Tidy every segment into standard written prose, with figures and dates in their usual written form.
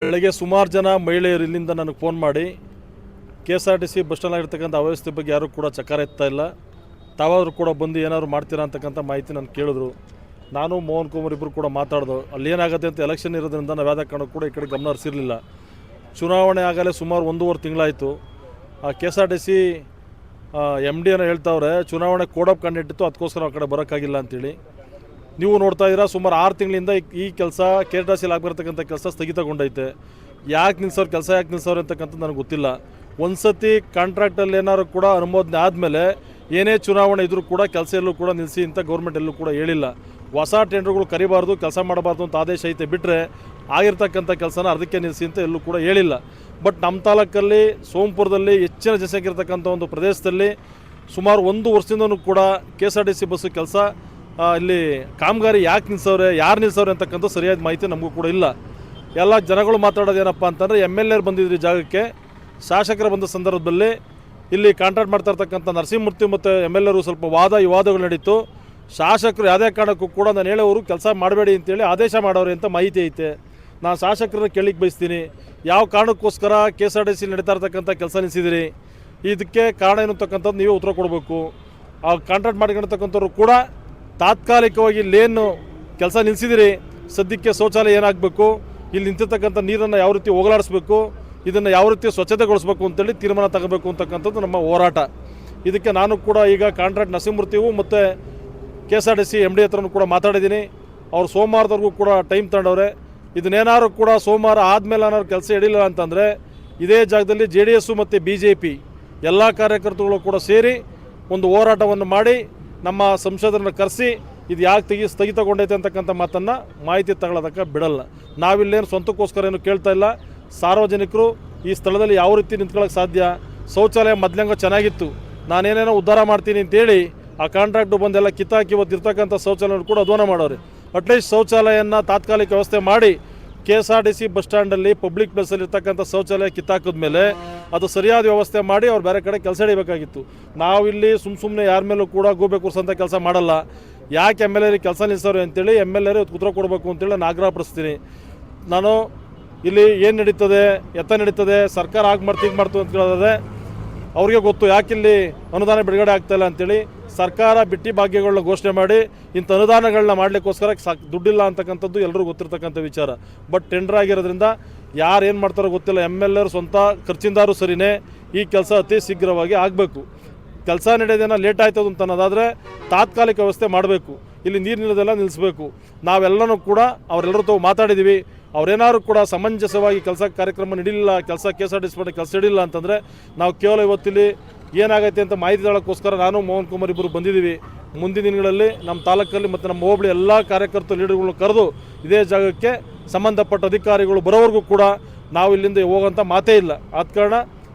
ಬೆಳಗ್ಗೆ ಸುಮಾರು ಜನ ಮಹಿಳೆಯರು ಇಲ್ಲಿಂದ ನನಗೆ ಫೋನ್ ಮಾಡಿ KSRTC ಬಸ್ ಸ್ಟ್ಯಾಂಡ್ ಆಗಿರ್ತಕ್ಕಂಥ ಅವ್ಯವಸ್ಥೆ ಬಗ್ಗೆ ಯಾರೂ ಕೂಡ ಚಕಾರ ಎತ್ತಾ ಇಲ್ಲ, ತಾವಾದರೂ ಕೂಡ ಬಂದು ಏನಾದ್ರು ಮಾಡ್ತೀರಾ ಅಂತಕ್ಕಂಥ ಮಾಹಿತಿ ನಾನು ಕೇಳಿದ್ರು. ನಾನು ಮೋಹನ್ ಕುಮಾರ್ ಇಬ್ಬರು ಕೂಡ ಮಾತಾಡ್ದು. ಅಲ್ಲಿ ಏನಾಗುತ್ತೆ ಅಂತ ಎಲೆಕ್ಷನ್ ಇರೋದ್ರಿಂದ ನಾವು ಯಾವುದೇ ಕಾರಣಕ್ಕೂ ಕೂಡ ಈ ಕಡೆ ಗಮನ ಹರಿಸಿರಲಿಲ್ಲ. ಚುನಾವಣೆ ಆಗಲೇ ಸುಮಾರು 1.5 ತಿಂಗಳಾಯಿತು. KSRTC MD ಏನೋ ಹೇಳ್ತಾವ್ರೆ ಚುನಾವಣೆ ಕೋಡ್ ಆಫ್ ಕಂಡಕ್ಟ್ ಇತ್ತು, ಅದಕ್ಕೋಸ್ಕರ ಆ ಕಡೆ ಬರೋಕ್ಕಾಗಿಲ್ಲ ಅಂತೇಳಿ. ನೀವು ನೋಡ್ತಾ ಇದ್ದೀರಾ ಸುಮಾರು 6 ತಿಂಗಳಿಂದ ಈ ಕೆಲಸ KSRTC ಆಗಿರ್ತಕ್ಕಂಥ ಕೆಲಸ ಸ್ಥಗಿತಗೊಂಡೈತೆ. ಯಾಕೆ ನಿಲ್ಸೋರು ಕೆಲಸ ಯಾಕೆ ನಿಲ್ಸೋರು ಅಂತಕ್ಕಂಥದ್ದು ನನಗೆ ಗೊತ್ತಿಲ್ಲ. ಒಂದು ಸತಿ ಕಾಂಟ್ರಾಕ್ಟಲ್ಲಿ ಏನಾದ್ರು ಕೂಡ ಅನುಮೋದನೆ ಆದಮೇಲೆ ಏನೇ ಚುನಾವಣೆ ಇದ್ರೂ ಕೂಡ ಕೆಲಸ ಎಲ್ಲೂ ಕೂಡ ನಿಲ್ಲಿಸಿ ಅಂತ ಗೌರ್ಮೆಂಟ್ ಎಲ್ಲೂ ಕೂಡ ಹೇಳಿಲ್ಲ. ಹೊಸ ಟೆಂಡರ್ಗಳು ಕರಿಬಾರ್ದು, ಕೆಲಸ ಮಾಡಬಾರ್ದು ಅಂತ ಆದೇಶ ಐತೆ, ಬಿಟ್ಟರೆ ಆಗಿರ್ತಕ್ಕಂಥ ಕೆಲಸನ ಅದಕ್ಕೆ ನಿಲ್ಲಿಸಿ ಅಂತ ಎಲ್ಲೂ ಕೂಡ ಹೇಳಿಲ್ಲ. ಬಟ್ ನಮ್ಮ ತಾಲೂಕಲ್ಲಿ ಸೋಮಪುರದಲ್ಲಿ ಹೆಚ್ಚಿನ ಜನಸಂಖ್ಯೆ ಇರತಕ್ಕಂಥ ಒಂದು ಪ್ರದೇಶದಲ್ಲಿ ಸುಮಾರು 1 ವರ್ಷದಿಂದನೂ ಕೂಡ KSRTC ಬಸ್ಸು ಕೆಲಸ ಇಲ್ಲಿ ಕಾಮಗಾರಿ ಯಾಕೆ ನಿಲ್ಸವ್ರೆ, ಯಾರು ನಿಲ್ಸವ್ರೆ ಅಂತಕ್ಕಂಥ ಸರಿಯಾದ ಮಾಹಿತಿ ನಮಗೂ ಕೂಡ ಇಲ್ಲ. ಎಲ್ಲ ಜನಗಳು ಮಾತಾಡೋದು ಏನಪ್ಪ ಅಂತಂದರೆ MLA ಬಂದಿದ್ರಿ ಜಾಗಕ್ಕೆ, ಶಾಸಕರು ಬಂದ ಸಂದರ್ಭದಲ್ಲಿ ಇಲ್ಲಿ ಕಾಂಟ್ರಾಕ್ಟ್ ಮಾಡ್ತಾ ಇರ್ತಕ್ಕಂಥ ನರಸಿಂಹಮೂರ್ತಿ ಮತ್ತು MLA ಸ್ವಲ್ಪ ವಿವಾದಗಳು ನಡೀತು. ಶಾಸಕರು ಯಾವುದೇ ಕಾರಣಕ್ಕೂ ಕೂಡ ನಾನು ಹೇಳೋರು ಕೆಲಸ ಮಾಡಬೇಡಿ ಅಂತೇಳಿ ಆದೇಶ ಮಾಡೋರು ಅಂತ ಮಾಹಿತಿ ಐತೆ. ನಾನು ಶಾಸಕರನ್ನ ಕೇಳಿಕ್ಕೆ ಬಯಸ್ತೀನಿ, ಯಾವ ಕಾರಣಕ್ಕೋಸ್ಕರ KSRTC ನಡೀತಾ ಇರ್ತಕ್ಕಂಥ ಕೆಲಸ ನಿಲ್ಲಿಸಿದಿರಿ, ಇದಕ್ಕೆ ಕಾರಣ ಏನು ಅಂತಕ್ಕಂಥದ್ದು ನೀವೇ ಉತ್ತರ ಕೊಡಬೇಕು. ಆ ಕಾಂಟ್ರಾಕ್ಟ್ ಮಾಡ್ಕೊಂಡಿರ್ತಕ್ಕಂಥವ್ರು ಕೂಡ ತಾತ್ಕಾಲಿಕವಾಗಿ ಇಲ್ಲೇನು ಕೆಲಸ ನಿಲ್ಲಿಸಿದಿರಿ, ಸದ್ಯಕ್ಕೆ ಶೌಚಾಲಯ ಏನಾಗಬೇಕು, ಇಲ್ಲಿ ನಿಂತಿರ್ತಕ್ಕಂಥ ನೀರನ್ನು ಯಾವ ರೀತಿ ಹೋಗಲಾಡಿಸ್ಬೇಕು, ಇದನ್ನು ಯಾವ ರೀತಿ ಸ್ವಚ್ಛತೆಗೊಳಿಸ್ಬೇಕು ಅಂತೇಳಿ ತೀರ್ಮಾನ ತಗೋಬೇಕು ಅಂತಕ್ಕಂಥದ್ದು ನಮ್ಮ ಹೋರಾಟ. ಇದಕ್ಕೆ ನಾನು ಕೂಡ ಈಗ ಕಾಂಟ್ರಾಕ್ಟ್ ನರಸಿಂಹಮೂರ್ತಿಗೂ ಮತ್ತು KSRTC MD ಹತ್ರನೂ ಕೂಡ ಮಾತಾಡಿದ್ದೀನಿ. ಅವ್ರು ಸೋಮವಾರದವರೆಗೂ ಕೂಡ ಟೈಮ್ ತಗೊಂಡವ್ರೆ. ಇದನ್ನೇನಾದ್ರು ಕೂಡ ಸೋಮವಾರ ಆದಮೇಲೆ ಏನಾದ್ರು ಕೆಲಸ ಹಿಡಿಲಿಲ್ಲ ಅಂತಂದರೆ ಇದೇ ಜಾಗದಲ್ಲಿ JDS ಮತ್ತು BJP ಎಲ್ಲ ಕಾರ್ಯಕರ್ತರುಗಳು ಕೂಡ ಸೇರಿ ಒಂದು ಹೋರಾಟವನ್ನು ಮಾಡಿ ನಮ್ಮ ಸಂಸದರನ್ನು ಕರೆಸಿ ಇದು ಯಾಕೆ ಸ್ಥಗಿತಗೊಂಡೈತೆ ಅಂತಕ್ಕಂಥ ಮಾತನ್ನು ಮಾಹಿತಿ ತಗೊಳ್ಳೋದಕ್ಕೆ ಬಿಡಲ್ಲ. ನಾವಿಲ್ಲೇನು ಸ್ವಂತಕ್ಕೋಸ್ಕರ ಏನು ಕೇಳ್ತಾ ಇಲ್ಲ. ಸಾರ್ವಜನಿಕರು ಈ ಸ್ಥಳದಲ್ಲಿ ಯಾವ ರೀತಿ ನಿಂತ್ಕೊಳ್ಳೋಕೆ ಸಾಧ್ಯ, ಶೌಚಾಲಯ ಮೊದಲಂಗ ಚೆನ್ನಾಗಿತ್ತು, ನಾನೇನೇನೋ ಉದ್ಧಾರ ಮಾಡ್ತೀನಿ ಅಂತೇಳಿ ಆ ಕಾಂಟ್ರಾಕ್ಟು ಬಂದೆಲ್ಲ ಕಿತ್ತಾಕಿ ಇವತ್ತಿರ್ತಕ್ಕಂಥ ಶೌಚಾಲಯ ಕೂಡ ಅಧ್ವಾನ ಮಾಡೋರು. ಅಟ್ಲೀಸ್ಟ್ ಶೌಚಾಲಯನ ತಾತ್ಕಾಲಿಕ ವ್ಯವಸ್ಥೆ ಮಾಡಿ KSRTC ಬಸ್ ಸ್ಟ್ಯಾಂಡಲ್ಲಿ ಪಬ್ಲಿಕ್ ಪ್ಲೇಸಲ್ಲಿ ಇರ್ತಕ್ಕಂಥ ಶೌಚಾಲಯ ಕಿತ್ತಾಕಿದ್ಮೇಲೆ ಅದು ಸರಿಯಾದ ವ್ಯವಸ್ಥೆ ಮಾಡಿ ಅವ್ರು ಬೇರೆ ಕಡೆ ಕೆಲಸ ಹಿಡಿಬೇಕಾಗಿತ್ತು. ನಾವಿಲ್ಲಿ ಸುಮ್ಮನೆ ಯಾರ ಮೇಲೂ ಕೂಡ ಗೂಬೆ ಕೂರಿಸೋಂಥ ಕೆಲಸ ಮಾಡಲ್ಲ. ಯಾಕೆ MLA ಕೆಲಸ ನಿಲ್ಲಿಸೋರು ಅಂತೇಳಿ MLA ಉತ್ತರ ಕೊಡಬೇಕು ಅಂತೇಳಿ ನಾನು ಆಗ್ರಹಪಡಿಸ್ತೀನಿ. ನಾನು ಇಲ್ಲಿ ಏನು ನಡೀತದೆ, ನಡೀತದೆ, ಸರ್ಕಾರ ಆಗ ಮಾಡ್ತೀವಿ ಅಂತ ಕೇಳೋದಾದ್ರೆ ಅವ್ರಿಗೆ ಗೊತ್ತು ಯಾಕಿಲ್ಲಿ ಅನುದಾನ ಬಿಡುಗಡೆ ಆಗ್ತಾಯಿಲ್ಲ ಅಂತೇಳಿ. ಸರ್ಕಾರ ಬಿಟ್ಟಿ ಭಾಗ್ಯಗಳನ್ನ ಘೋಷಣೆ ಮಾಡಿ ಇಂಥ ಅನುದಾನಗಳನ್ನ ಮಾಡಲಿಕ್ಕೋಸ್ಕರ ದುಡ್ಡಿಲ್ಲ ಅಂತಕ್ಕಂಥದ್ದು ಎಲ್ಲರೂ ಗೊತ್ತಿರ್ತಕ್ಕಂಥ ವಿಚಾರ. ಬಟ್ ಟೆಂಡರ್ ಆಗಿರೋದ್ರಿಂದ ಯಾರು ಏನು ಮಾಡ್ತಾರೋ ಗೊತ್ತಿಲ್ಲ. MLA ಸ್ವಂತ ಖರ್ಚಿಂದಾರು ಸರಿನೇ ಈ ಕೆಲಸ ಅತಿ ಶೀಘ್ರವಾಗಿ ಆಗಬೇಕು. ಕೆಲಸ ನಡೆಯೋದೇನೋ ಲೇಟ್ ಆಯ್ತದ ಅಂತ ಅನ್ನೋದಾದರೆ ತಾತ್ಕಾಲಿಕ ವ್ಯವಸ್ಥೆ ಮಾಡಬೇಕು. ಇಲ್ಲಿ ನೀರು ನಿಲ್ಲೋದೆಲ್ಲ ನಿಲ್ಲಿಸಬೇಕು. ನಾವೆಲ್ಲನೂ ಕೂಡ ಅವರೆಲ್ಲರೂ ತಾವು ಮಾತಾಡಿದ್ದೀವಿ. ಅವರೇನಾದ್ರು ಕೂಡ ಸಮಂಜಸವಾಗಿ ಕೆಲಸ ಕಾರ್ಯಕ್ರಮ ನಡೀಲಿಲ್ಲ, KSRTC ಕೆಲಸ ಹಿಡಿಲ್ಲ ಅಂತಂದರೆ ನಾವು ಕೇವಲ ಇವತ್ತಿಲ್ಲಿ ಏನಾಗೈತೆ ಅಂತ ಮಾಹಿತಿ ತಗೊಳ್ಳೋಕ್ಕೋಸ್ಕರ ನಾನು ಮೋಹನ್ ಕುಮಾರ್ ಇಬ್ಬರು ಬಂದಿದ್ದೀವಿ. ಮುಂದಿನ ದಿನಗಳಲ್ಲಿ ನಮ್ಮ ತಾಲೂಕಲ್ಲಿ ಮತ್ತು ನಮ್ಮ ಹೋಬಳಿ ಎಲ್ಲ ಕಾರ್ಯಕರ್ತರು ಲೀಡರ್ಗಳನ್ನ ಕರೆದು ಇದೇ ಜಾಗಕ್ಕೆ ಸಂಬಂಧಪಟ್ಟ ಅಧಿಕಾರಿಗಳು ಬರೋವರೆಗೂ ಕೂಡ ನಾವು ಇಲ್ಲಿಂದ ಹೋಗೋಂಥ ಮಾತೇ ಇಲ್ಲ. ಆದ ಕಾರಣ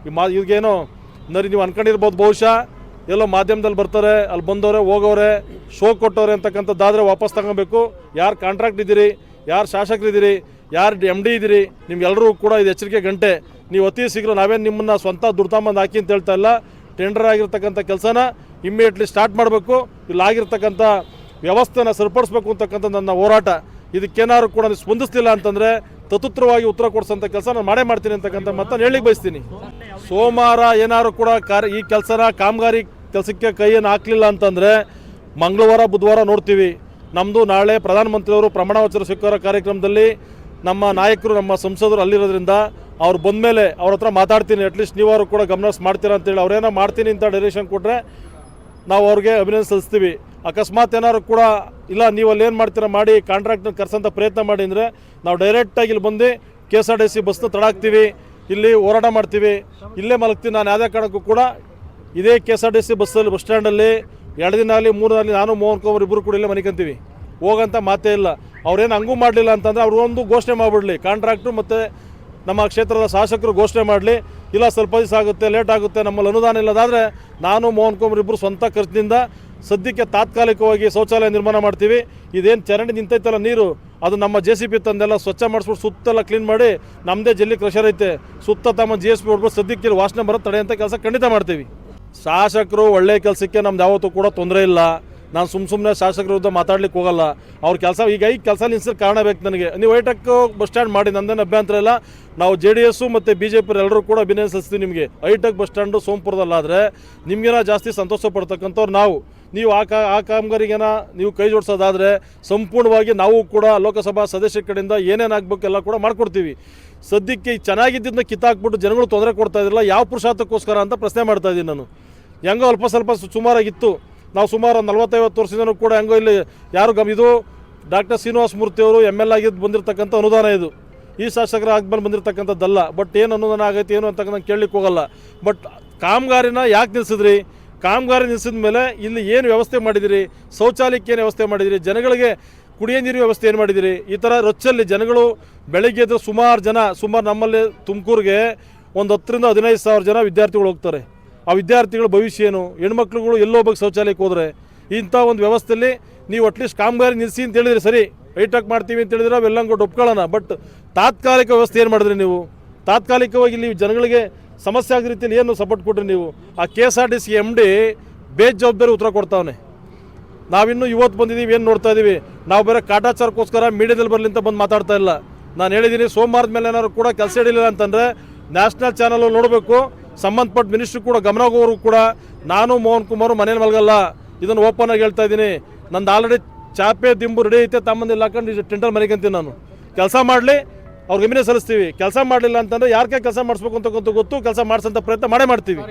ಈಗೇನೋ ನೀವು ಅನ್ಕೊಂಡಿರ್ಬೋದು, ಬಹುಶಃ ಎಲ್ಲೋ ಮಾಧ್ಯಮದಲ್ಲಿ ಬರ್ತಾರೆ, ಅಲ್ಲಿ ಬಂದವರೆ ಹೋಗೋರೆ ಶೋ ಕೊಟ್ಟವ್ರೆ ಅಂತಕ್ಕಂಥದ್ದಾದರೆ ವಾಪಸ್ ತಗೋಬೇಕು. ಯಾರು ಕಾಂಟ್ರಾಕ್ಟ್ ಇದ್ದೀರಿ, ಯಾರು ಶಾಸಕರಿದ್ದೀರಿ, ಯಾರು MD ಇದ್ದೀರಿ, ನಿಮ್ಗೆಲ್ಲರೂ ಕೂಡ ಇದು ಎಚ್ಚರಿಕೆ ಗಂಟೆ. ನೀವು ಅತಿ ಶೀಘ್ರ ನಾವೇನು ನಿಮ್ಮನ್ನು ಸ್ವಂತ ದುಡ್ತಾಂಬಂದು ಹಾಕಿ ಅಂತ ಹೇಳ್ತಾ ಇಲ್ಲ. ಟೆಂಡರ್ ಆಗಿರ್ತಕ್ಕಂಥ ಕೆಲಸನ ಇಮ್ಮಿಡಿಯೇಟ್ಲಿ ಸ್ಟಾರ್ಟ್ ಮಾಡಬೇಕು. ಇಲ್ಲಾಗಿರ್ತಕ್ಕಂಥ ವ್ಯವಸ್ಥೆನ ಸರಿಪಡಿಸ್ಬೇಕು ಅಂತಕ್ಕಂಥ ನನ್ನ ಹೋರಾಟ. ಇದಕ್ಕೇನಾದ್ರು ಕೂಡ ಸ್ಪಂದಿಸ್ತಿಲ್ಲ ಅಂತಂದರೆ ತತುತ್ರವಾಗಿ ಉತ್ತರ ಕೊಡಿಸೋಂಥ ಕೆಲಸ ನಾನು ಮಾಡೇ ಮಾಡ್ತೀನಿ ಅಂತಕ್ಕಂಥ ಮಾತನ್ನು ಹೇಳಿಕ್ಕೆ ಬಯಸ್ತೀನಿ. ಸೋಮವಾರ ಏನಾದ್ರು ಕೂಡ ಈ ಕೆಲಸನ ಕಾಮಗಾರಿ ಕೆಲಸಕ್ಕೆ ಕೈಯನ್ನು ಹಾಕಲಿಲ್ಲ ಅಂತಂದರೆ ಮಂಗಳವಾರ ಬುಧವಾರ ನೋಡ್ತೀವಿ. ನಮ್ಮದು ನಾಳೆ ಪ್ರಧಾನಮಂತ್ರಿಯವರು ಪ್ರಮಾಣ ವಚನ ಸ್ವೀಕಾರ ಕಾರ್ಯಕ್ರಮದಲ್ಲಿ ನಮ್ಮ ನಾಯಕರು ನಮ್ಮ ಸಂಸದರು ಅಲ್ಲಿರೋದ್ರಿಂದ ಅವ್ರು ಬಂದಮೇಲೆ ಅವ್ರ ಹತ್ರ ಮಾತಾಡ್ತೀನಿ. ಅಟ್ಲೀಸ್ಟ್ ನೀವಾರು ಕೂಡ ಗಮನ ಮಾಡ್ತೀರಾ ಅಂತೇಳಿ ಅವ್ರೇನೋ ಮಾಡ್ತೀನಿ ಅಂತ ಡೈರೆಕ್ಷನ್ ಕೊಟ್ಟರೆ ನಾವು ಅವ್ರಿಗೆ ಅಭಿನಂದನೆ ಸಲ್ಲಿಸ್ತೀವಿ. ಅಕಸ್ಮಾತ್ ಏನಾದ್ರು ಕೂಡ ಇಲ್ಲ ನೀವು ಅಲ್ಲಿ ಏನು ಮಾಡ್ತೀರಾ ಮಾಡಿ ಕಾಂಟ್ರಾಕ್ಟ್ನ ಕರ್ಸೋಂಥ ಪ್ರಯತ್ನ ಮಾಡಿ ಅಂದರೆ ನಾವು ಡೈರೆಕ್ಟಾಗಿ ಇಲ್ಲಿ ಬಂದು KSRTC ಬಸ್ನ ತಡಾಕ್ತೀವಿ, ಇಲ್ಲಿ ಹೋರಾಟ ಮಾಡ್ತೀವಿ, ಇಲ್ಲೇ ಮಲಗ್ತೀನಿ. ನಾನು ಯಾವುದೇ ಕಾರಣಕ್ಕೂ ಕೂಡ ಇದೇ KSRTC ಬಸ್ ಸ್ಟ್ಯಾಂಡಲ್ಲಿ 2 ದಿನ ಆಗಲಿ 3 ದಿನ ಆಗಲಿ ನಾನು ಮೋಹನ್ ಕುಮಾರ್ ಇಬ್ಬರು ಕೂಡ ಇಲ್ಲೇ ಮನಿಕಂತೀವಿ. ಹೋಗೋಂಥ ಮಾತೇ ಇಲ್ಲ. ಅವ್ರೇನು ಹಂಗೂ ಮಾಡಲಿಲ್ಲ ಅಂತಂದರೆ ಅವ್ರಿಗೊಂದು ಘೋಷಣೆ ಮಾಡಿಬಿಡಲಿ, ಕಾಂಟ್ರಾಕ್ಟ್ರು ಮತ್ತು ನಮ್ಮ ಕ್ಷೇತ್ರದ ಶಾಸಕರು ಘೋಷಣೆ ಮಾಡಲಿ. ಇಲ್ಲ ಸ್ವಲ್ಪ ದಿವಸ ಆಗುತ್ತೆ, ಲೇಟ್ ಆಗುತ್ತೆ, ನಮ್ಮಲ್ಲಿ ಅನುದಾನ ಇಲ್ಲದಾದರೆ ನಾನು ಮೋಹನ್ ಕುಮಾರ್ ಇಬ್ಬರು ಸ್ವಂತ ಖರ್ಚಿನಿಂದ ಸದ್ಯಕ್ಕೆ ತಾತ್ಕಾಲಿಕವಾಗಿ ಶೌಚಾಲಯ ನಿರ್ಮಾಣ ಮಾಡ್ತೀವಿ. ಇದೇನು ಚರಂಡಿ ನಿಂತೈತಲ್ಲ ನೀರು, ಅದು ನಮ್ಮ JCB ತಂದೆಲ್ಲ ಸ್ವಚ್ಛ ಮಾಡಿಸ್ಬಿಟ್ಟು ಸುತ್ತೆಲ್ಲ ಕ್ಲೀನ್ ಮಾಡಿ ನಮ್ಮದೇ ಜಲ್ಲಿ ಕ್ರಷರ್ ಐತೆ, ಸುತ್ತ ತಮ್ಮ GSP ಹೊಡ್ಬಿಟ್ಟು ಸದ್ಯಕ್ಕೆ ವಾಸನೆ ಬರೋ ತಡೆಯಂಥ ಕೆಲಸ ಖಂಡಿತ ಮಾಡ್ತೀವಿ. ಶಾಸಕರು ಒಳ್ಳೆಯ ಕೆಲಸಕ್ಕೆ ನಮ್ದು ಯಾವತ್ತೂ ಕೂಡ ತೊಂದರೆ ಇಲ್ಲ. ನಾನು ಸುಮ್ಮನೆ ಶಾಸಕರ ವಿರುದ್ಧ ಮಾತಾಡ್ಲಿಕ್ಕೆ ಹೋಗಲ್ಲ. ಅವ್ರ ಕೆಲಸ ಈಗ ಕೆಲಸ ನಿಲ್ಸೋಕ್ಕೆ ಕಾರಣ ಬೇಕು ನನಗೆ. ನೀವು ಹೈಟೆಕ್ ಬಸ್ ಸ್ಟ್ಯಾಂಡ್ ಮಾಡಿ, ನಂದೇನು ಅಭ್ಯಂತರ ಇಲ್ಲ. ನಾವು JDS ಮತ್ತು BJP ಎಲ್ಲರೂ ಕೂಡ ಅಭಿನಂದಿಸ್ತೀವಿ ನಿಮಗೆ. ಹೈಟೆಕ್ ಬಸ್ ಸ್ಟ್ಯಾಂಡು ಸೋಂಪುರದಲ್ಲಾದರೆ ನಿಮಗೇನ ಜಾಸ್ತಿ ಸಂತೋಷ ಪಡ್ತಕ್ಕಂಥವ್ರು ನಾವು. ನೀವು ಆ ಕಾಮಗಾರಿಗೇನ ನೀವು ಕೈ ಜೋಡಿಸೋದಾದರೆ ಸಂಪೂರ್ಣವಾಗಿ ನಾವು ಕೂಡ ಲೋಕಸಭಾ ಸದಸ್ಯರ ಕಡೆಯಿಂದ ಏನೇನಾಗಬೇಕು ಎಲ್ಲ ಕೂಡ ಮಾಡಿಕೊಡ್ತೀವಿ. ಸದ್ಯಕ್ಕೆ ಚೆನ್ನಾಗಿದ್ದನ್ನ ಕಿತ್ತಾಕ್ಬಿಟ್ಟು ಜನಗಳು ತೊಂದರೆ ಕೊಡ್ತಾ ಇದ್ರಲ್ಲ, ಯಾವ ಪುರುಷಾರ್ಥಕ್ಕೋಸ್ಕರ ಅಂತ ಪ್ರಶ್ನೆ ಮಾಡ್ತಾ ಇದ್ದೀನಿ ನಾನು. ಹೆಂಗೋ ಅಲ್ಪ ಸ್ವಲ್ಪ ಸುಮಾರಾಗಿತ್ತು. ನಾವು ಸುಮಾರು 40-50 ವರ್ಷದಿಂದ ಕೂಡ ಹೆಂಗೋ ಇಲ್ಲಿ ಯಾರು ಇದು ಡಾಕ್ಟರ್ ಶ್ರೀನಿವಾಸ ಮೂರ್ತಿಯವರು ML ಆಗಿದ್ದು ಬಂದಿರತಕ್ಕಂಥ ಅನುದಾನ ಇದು. ಈ ಶಾಸಕರ ಆಗ್ಮೇಲೆ ಬಂದಿರತಕ್ಕಂಥದ್ದಲ್ಲ. ಬಟ್ ಏನು ಅನುದಾನ ಆಗೈತೆ ಏನು ಅಂತಕ್ಕಂಥ ಕೇಳಲಿಕ್ಕೆ ಹೋಗಲ್ಲ. ಬಟ್ ಕಾಮಗಾರಿನ ಯಾಕೆ ನಿಲ್ಲಿಸಿದ್ರಿ? ಕಾಮಗಾರಿ ನಿಲ್ಲಿಸಿದ ಮೇಲೆ ಇಲ್ಲಿ ಏನು ವ್ಯವಸ್ಥೆ ಮಾಡಿದಿರಿ? ಶೌಚಾಲಯಕ್ಕೆ ಏನು ವ್ಯವಸ್ಥೆ ಮಾಡಿದಿರಿ? ಜನಗಳಿಗೆ ಕುಡಿಯೋ ನೀರಿನ ವ್ಯವಸ್ಥೆ ಏನು ಮಾಡಿದಿರಿ? ಈ ಥರ ರೊಚ್ಚಲ್ಲಿ ಜನಗಳು ಬೆಳಗ್ಗೆ ಎದ್ದು ಸುಮಾರು ನಮ್ಮಲ್ಲಿ ತುಮಕೂರಿಗೆ ಒಂದು 10,000 to 15,000 ಜನ ವಿದ್ಯಾರ್ಥಿಗಳು ಹೋಗ್ತಾರೆ. ಆ ವಿದ್ಯಾರ್ಥಿಗಳ ಭವಿಷ್ಯ ಏನು? ಹೆಣ್ಮಕ್ಳುಗಳು ಎಲ್ಲೋಗ್ಬೇಕು ಶೌಚಾಲಯಕ್ಕೆ ಹೋದರೆ? ಇಂಥ ಒಂದು ವ್ಯವಸ್ಥೆಯಲ್ಲಿ ನೀವು ಅಟ್ಲೀಸ್ಟ್ ಕಾಮಗಾರಿ ನಿಲ್ಲಿಸಿ ಅಂತ ಹೇಳಿದ್ರಿ, ಸರಿ ಹೈಟೆಕ್ ಮಾಡ್ತೀವಿ ಅಂತ ಹೇಳಿದ್ರೆ ಅವೆಲ್ಲಂಗೂ ಒಪ್ಕೊಳ್ಳೋಣ. ಬಟ್ ತಾತ್ಕಾಲಿಕ ವ್ಯವಸ್ಥೆ ಏನು ಮಾಡಿದ್ರಿ ನೀವು? ತಾತ್ಕಾಲಿಕವಾಗಿ ಇಲ್ಲಿ ಜನಗಳಿಗೆ ಸಮಸ್ಯೆ ಆಗೋ ರೀತಿಯಲ್ಲಿ ಏನು ಸಪೋರ್ಟ್ ಕೊಟ್ರಿ ನೀವು? ಆ KSRTC MD ಬೇಜವಾಬ್ದಾರಿ ಉತ್ತರ ಕೊಡ್ತಾವನೆ. ನಾವಿನ್ನೂ ಇವತ್ತು ಬಂದಿದ್ದೀವಿ, ಏನು ನೋಡ್ತಾ ಇದ್ದೀವಿ? ನಾವು ಬೇರೆ ಕಾಟಾಚಾರಕ್ಕೋಸ್ಕರ ಮೀಡಿಯಾದಲ್ಲಿ ಬರಲಿ ಅಂತ ಬಂದು ಮಾತಾಡ್ತಾ ಇಲ್ಲ. ನಾನು ಹೇಳಿದ್ದೀನಿ, ಸೋಮವಾರದ ಮೇಲೆ ಏನಾದ್ರು ಕೂಡ ಕೆಲಸ ಹಿಡಿಲಿಲ್ಲ ಅಂತಂದರೆ ನ್ಯಾಷನಲ್ ಚಾನಲ್ ನೋಡಬೇಕು. ಸಂಬಂಧಪಟ್ಟ ಮಿನಿಸ್ಟ್ರು ಕೂಡ ಗಮನಗೋರು ಕೂಡ ನಾನು ಮೋಹನ್ ಕುಮಾರ್ ಮನೇಲಿ ಮಲಗಲ್ಲ. ಇದನ್ನು ಓಪನ್ ಆಗಿ ಹೇಳ್ತಾ ಇದ್ದೀನಿ. ನಂದು ಆಲ್ರೆಡಿ ಚಾಪೆ ದಿಂಬು ರೆಡಿ ಐತೆ, ತಮ್ಮಂದಿಲ್ಲ ಹಾಕೊಂಡು ಟೆಂಟಲ್ ಮರಿಕಂತೀನಿ. ನಾನು ಕೆಲಸ ಮಾಡಲಿ, ಅವ್ರಿಗೆ ಗಮನ ಸಲ್ಲಿಸ್ತೀವಿ. ಕೆಲಸ ಮಾಡಲಿಲ್ಲ ಅಂತಂದರೆ ಯಾರ ಕೈ ಕೆಲಸ ಮಾಡಿಸ್ಬೇಕು ಅಂತ ಗೊತ್ತು, ಕೆಲಸ ಮಾಡಿಸೋಂಥ ಪ್ರಯತ್ನ ಮಾಡೇ ಮಾಡ್ತೀವಿ.